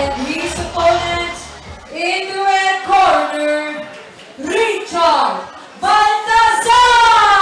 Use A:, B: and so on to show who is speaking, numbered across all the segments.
A: And his opponent in the red corner, Richard Baltazar!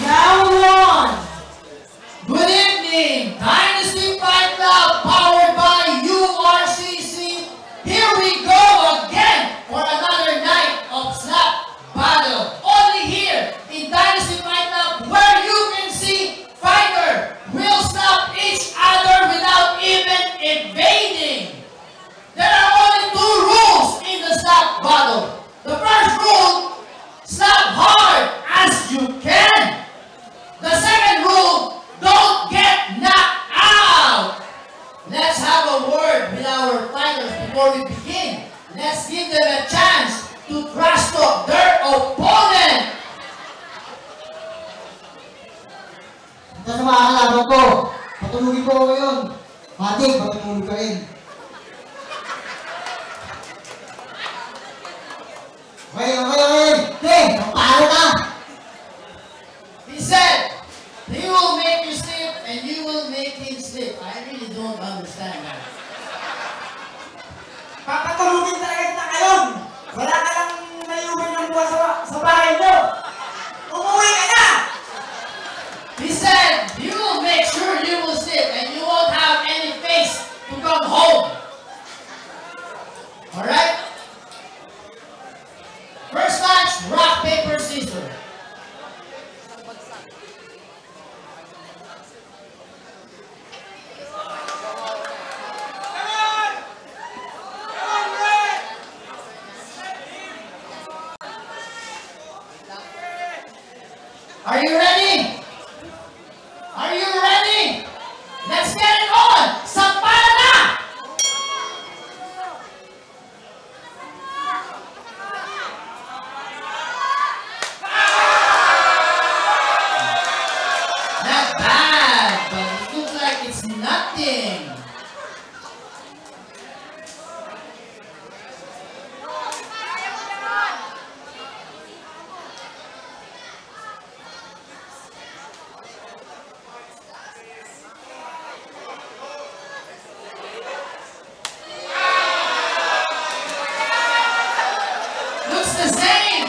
A: Round one.
B: Good evening, Dynasty Fight Club powered by URCC. Here we go again for another night of slap battle. Only here in Dynasty Fight Club where you can see fighter will slap each other without even evading. There are only two rules in the slap battle. The first rule, slap hard as you can. The second rule, don't get knocked out. Let's have a word with our fighters before we begin. Let's give them a chance to trash talk their opponent.
C: Ito sa mga kalaban ko, patulugin ko ngayon. Matik, patulog ka rin. Okay. Hey, magpahalo ka!
B: He said, he will make you sleep and you will make him sleep. I really don't understand that.
D: Papatulugin talaga kita ngayon! Wala ka lang nayubin ng buwan sa bahay nyo! Umuwi ka na!
B: He said, you will make sure you will sleep and you won't have any face to come home. Alright? First match, rock, paper, scissors. Are you ready? Are you ready? Let's get it on! Sampala na! Not bad, but it looks like it's nothing. Looks the same.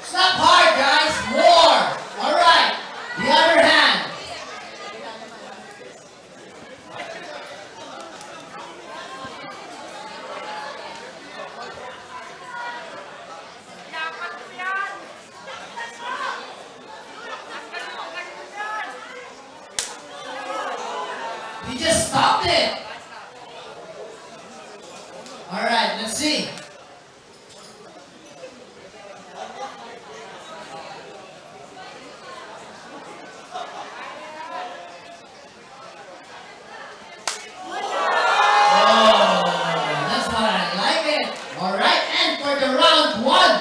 B: Slap hard, guys. More. All right. The other hand. He just stopped it. All right. Let's see. That's what I like it. All right, and for the round one.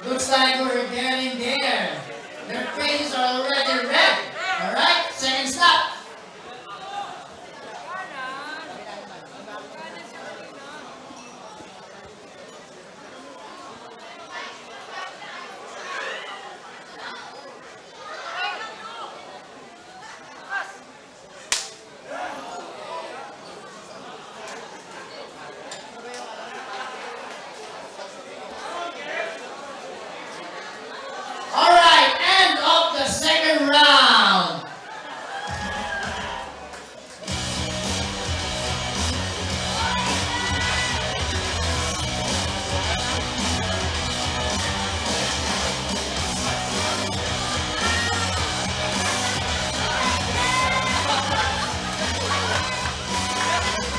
B: Looks like we're getting there. Their faces are already red. Alright, second stop. Alright, end of the second round.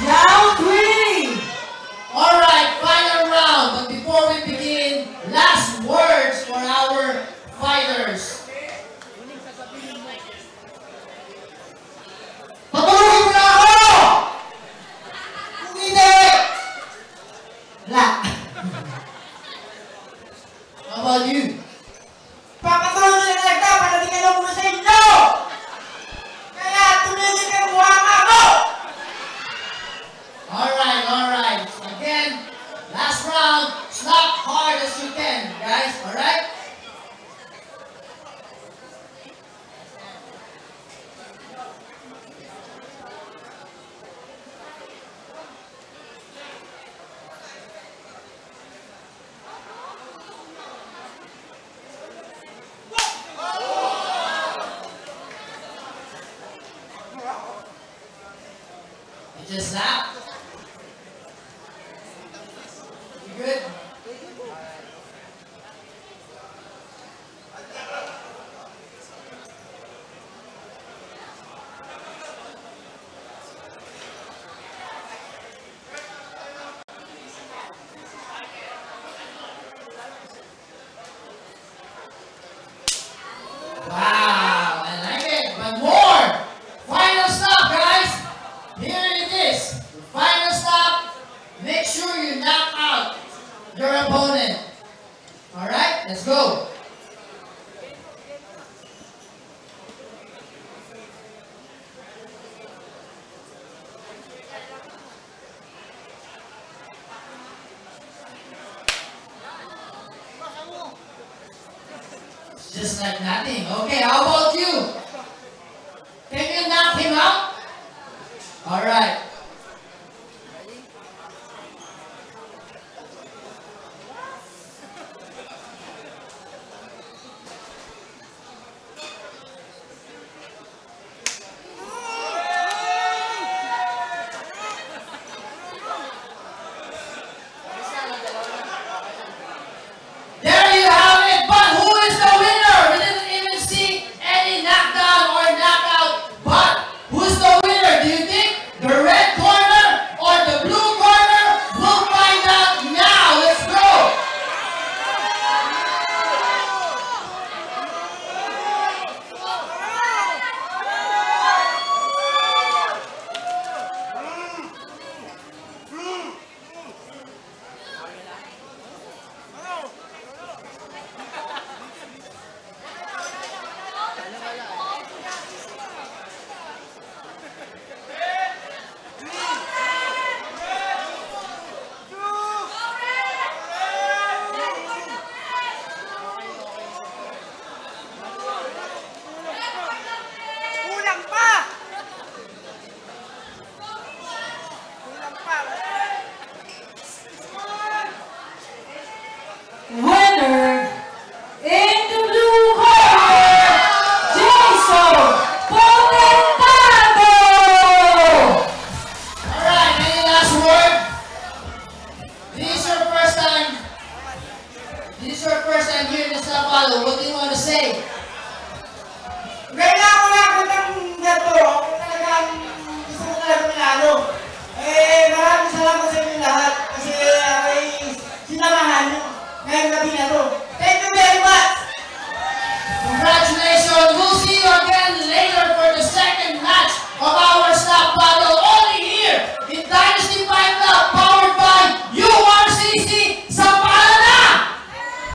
A: Round 3.
B: Alright, final round. But before we begin, last words for our fighters.
C: Patulogin mo na ako! Kung hindi! Wala.
B: How about you?
D: Papatulong nila na nagdapat na di ka lang muna sa inyo! Kaya tumigil ka ng mukha ka ako!
B: Alright, alright. Again, last round. Slap hard as you can, guys. Alright? You just slap. You good? Wow, I like it. But more. Final stop, guys. Here it is. The final stop. Make sure you knock out your opponent. All right, let's go. It's just like nothing. Okay, how about you? Can you knock him out? All right. There you have it. But who is the winner? We didn't even see any knockdown or knockout. But who's the winner? Do you think the red corner or the blue corner? We'll find out now. Let's go.
D: Kulang pa! Kulang pa!
A: Winner in the blue corner, Jason Potentado!
B: All right. Any last word? This is your first time. This is your first time here in Sapalo. What do you want to say?
D: Kailangan ko lang ng ganito. Talagang gusto ko talaga manalo. Eh,